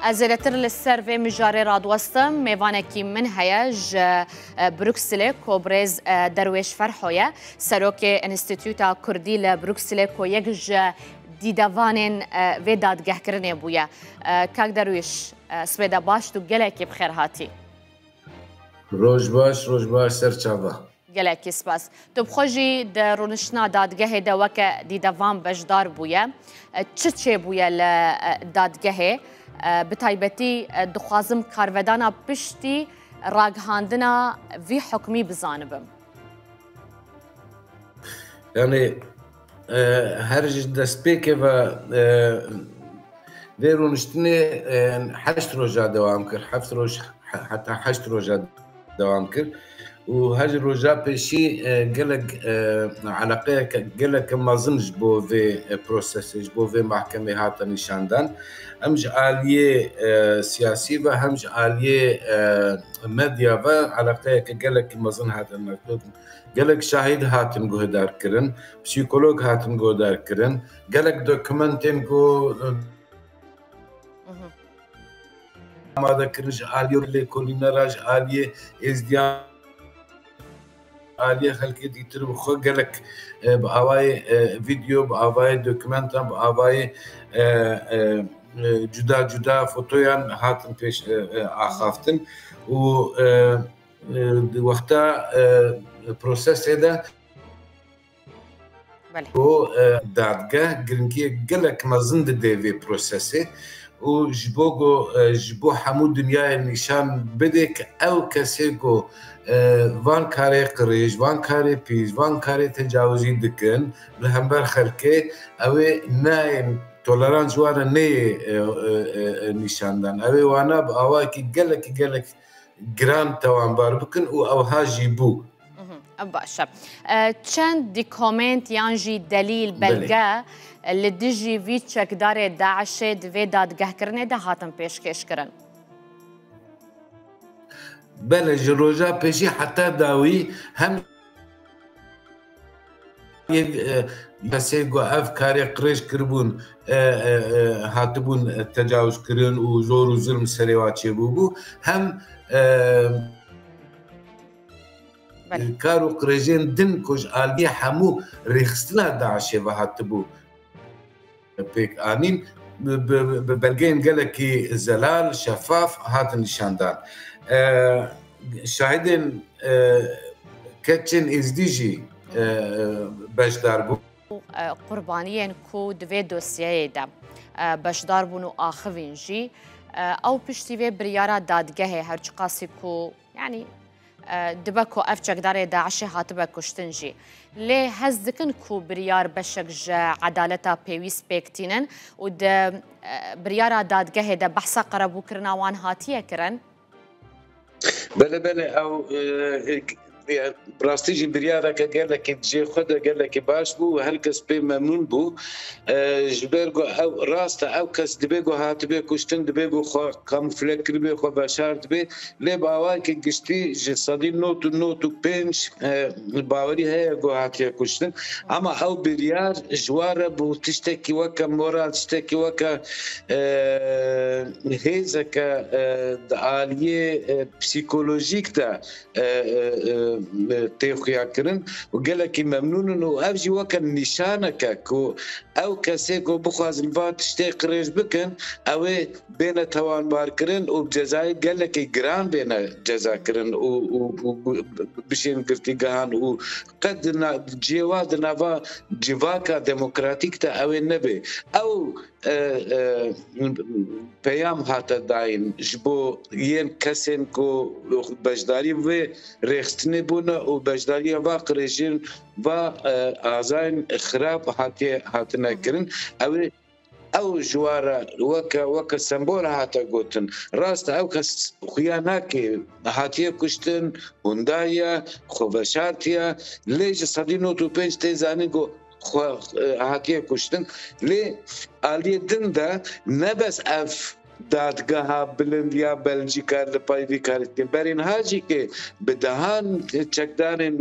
زیاتر لسروی مجاری رادوستم میوانکی من هیج بروکسل کوبرز درویش فرحویه سروک انستیتوتا کردی لبروکسل کو یکج دیدوانین و دادگه کرنه بویه کاک درویش سویدا باش تو گلکی بخیر هاتی روز باش سرچاوا گلکی سپاس تو بخوجی در رونشنا دادگه دوکه دیدوان بجدار بویه چه بویه لدادگه بتایبەتی دخوازم کارڤدانا پشتی ڕاگەهاندنا وی حکمی بزانبم. يعني هرج دەستپێکێ بە vê rûniştinê 8 roja dewam kir 7 roj heta 8 roja dewam kir û her roja pêşî gelek eleqeyeke gelek mezin ji bo vê prosesê ji bo vê mahkemê hate nîşandan hem ji aliyê siyasî ve hem ji aliyê medya ve eleqeyeke gelekî mezin hatin mektutin gelek şahîd hatin guhdarkirin psîkolog hatin guhdarkirin gelek dokûmentên ku آماده‌کردن عالیه لکولینراج عالیه ازدیان عالیه خلقی دیگر بخو گلک با آوای ویدیو با آوای دکمنتان با آوای جدا فوتویان هاتن پیش آخافتن و وقتا پروسس ده و دادگاه گرنگی گلک مزند دیوی پروسسی و جبو همو دنیای نشان بده که او کسی کو وان کاری قریش وان کاری پیش وان کاری تجاوزی دکن به همبر خلقه اوه نه تولرانس وانه نه نشاندن اوه وانا با اوه که گلک گران توانبار بکن و اوها جیبو باشا چند دیکومنت یانجی دلیل بلگه لدیجی وی چکدار داعش دوی دادگه کرنه ده هاتم پیشکش کرن بله جروجا پیشی حتی داوی هم کسی گو اف کاری قریش کربون هاتبون تجاوز کرن و زور و ظلم سریواچی بو هم کارو قریجین دن کج آلی همو ریخستنا داعشه و هاتبو پیک آنین ببلگین گلکی زلال شفاف هات نشاندان شاهدین کچن ازدیجی بشدار بو قربانیان کو دوی دوسیه ده بشدار بونو آخوین جی او پشتی وی بریارا دادگه هر چقاسی کو یعنی دبکو اف چکدار داعش هاتبه کشتن جی لی هزدکن کو بریار بشک جا عدالتا پیویس بیکتینن و ده بریارا دادگه ده بحثا قربو کرنا وان هاتیه کرن بله او براستیجی بریاره که گلکی جی خود گلکی باش بو و هر کس پی ممنون بو جبرگو او راست او کس دبیگو هاتبه کشتن دبیگو خو کامفلک کربه خو بشار دبی لی باوای که گشتی جسادی نوتو پنج باوری هیا گو هاتیه کشتن اما او بریار جواره بو تشتکی وکا مورال تشتکی وکا هیزه که آلیه پسیکولوژیک ده تيخيا كرن وقالك ممنون وأبجي وكان نشانك كو أو كسيكو بخواز الفات تشتاق ريج بكن أو بين توان باركرن وبجزائي قالك جران بين جزا كرن وبشين قرتيقان وقد جيواد نافا جيفاكا ديمقراطيك تا أو النبي أو پیام هاته داین جبو ین کسین کو بجداری و ریختنی بونه و بجداری و قریجین و آزاین خراب هاتنه کرن او جواره وکا سمبول هاته گوتن راست او کس خیاناکی هاتیه کشتن هندایا خوبشارتیا لیج صدینو تو پنج تیزانی گو هاتیه کشتن لی آلیه دن ده نبس اف دادگاه بلند یا بلژیکا لپایوی کارت برین هاجی که بدهان چکدارن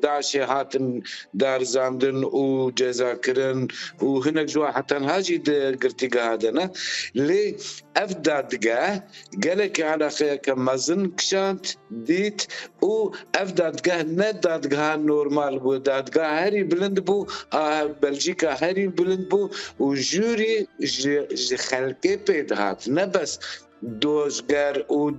داعش هاتن دارزاندن و جزا کرن و هنگ جوا حتی هاجی گرتیگاه دنا لی اف دادگاه گلک علاقه که مزن کشاند دید و اف دادگاه نه دادگاه نورمال بو دادگاه هری بلند بو بلژیکا هری بلند بو و جوری خلقه پیدهات نه بس دوزگر و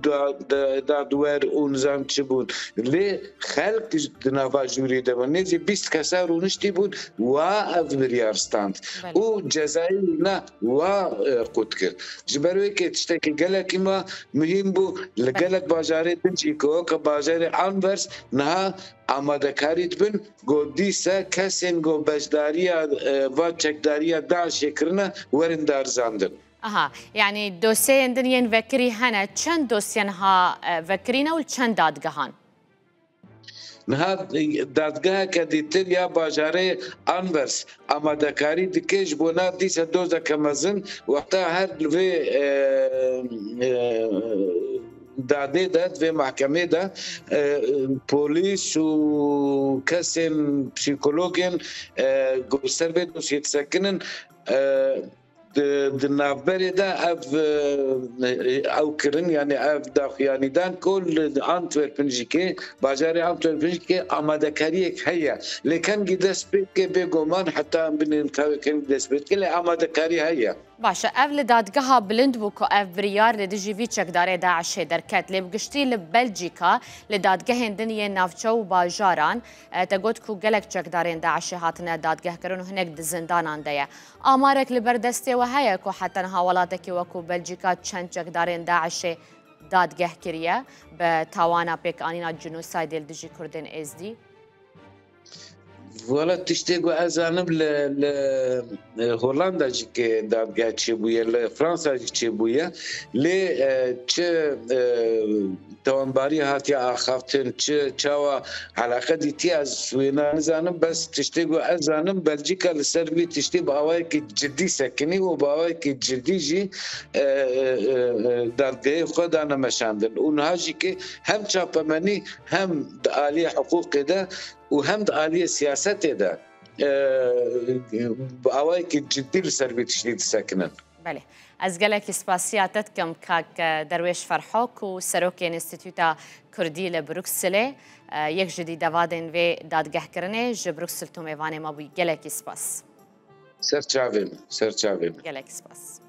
دادور و نظام چی بود لی خلق نوا جوری دبن نیزی 20 کسا رونشتی بود و اف بریارستاند و جزایی نه و قد کرد جبروی که تشتکی گلکی ما مهم بو لگلک بازاره دنجی که بازاره آنورس نه آماده کارید بن گو دیسا کسین گو بجداریا و چکداریا داعش کرنا ورندار زاندن يعني دوسيين دنيين فكري هنا چند دوسيين ها فكرينا والچند دادگاهان نها دادگاه که دیتر یا باجاره آنورس اما دکاری دکش بونا دیسا دوزا کمزن وقتا هر لوی داده داد و محکمه دا پولیس و کسین پسیکولوگین گوستر به دوسیت سکنن دنافبري ده او كرن يعني داخل يعني دان كل انتورب بنجيكي باجاري انتورب بنجيكي اماده كاريك هيا لكن قدس بيك بيغومان حتى بن كان قدس بيك اماده كاري هيا باشا اف دادگاها بلند بوكو اف بريار لدجي فيتشك داري داعش دركات لي بقشتي لبلجيكا لدادگاهن دنيا نافچو باجاران تگوت كو گلك چك دارين داعش هاتنا دادگاه كرن هناك دزندان انديا امارك لبردستي وهيا كو حتى هاولاتك وكو بلجيكا چند چك دارين داعش دادگاه كريا بتاوانا بيك انينا جنوسايد دجي كردن اس دي ولا تشتاقوا أزانم هولندا جيك دادگاه چه بويا لفرنسا جيك چه بويا لي چه توانباري هاتيا آخافتن چه چاوا علاقه ديتي از سوينا نزانم بس تشتاقوا أزانم بلجيكا لسربي تشتاق بأواي كي جدي سكني وبأواي كي جدي جي دادگاه خود أنا مشاندن ونها جيك هم چاپمني هم آلية حقوق ده وهم آلية سياسات ده بأواي كي جدي لسربي تشتاق سكنن بله از گلک سپاسیاتت کم کاک درویش فرحوک و سروک انستیتوتا کردی لبروکسل یک جدید وادن و دادگاه کرنه جبروکسل تو میوانه ما بی گلک سپاس سر چاویم گلک سپاس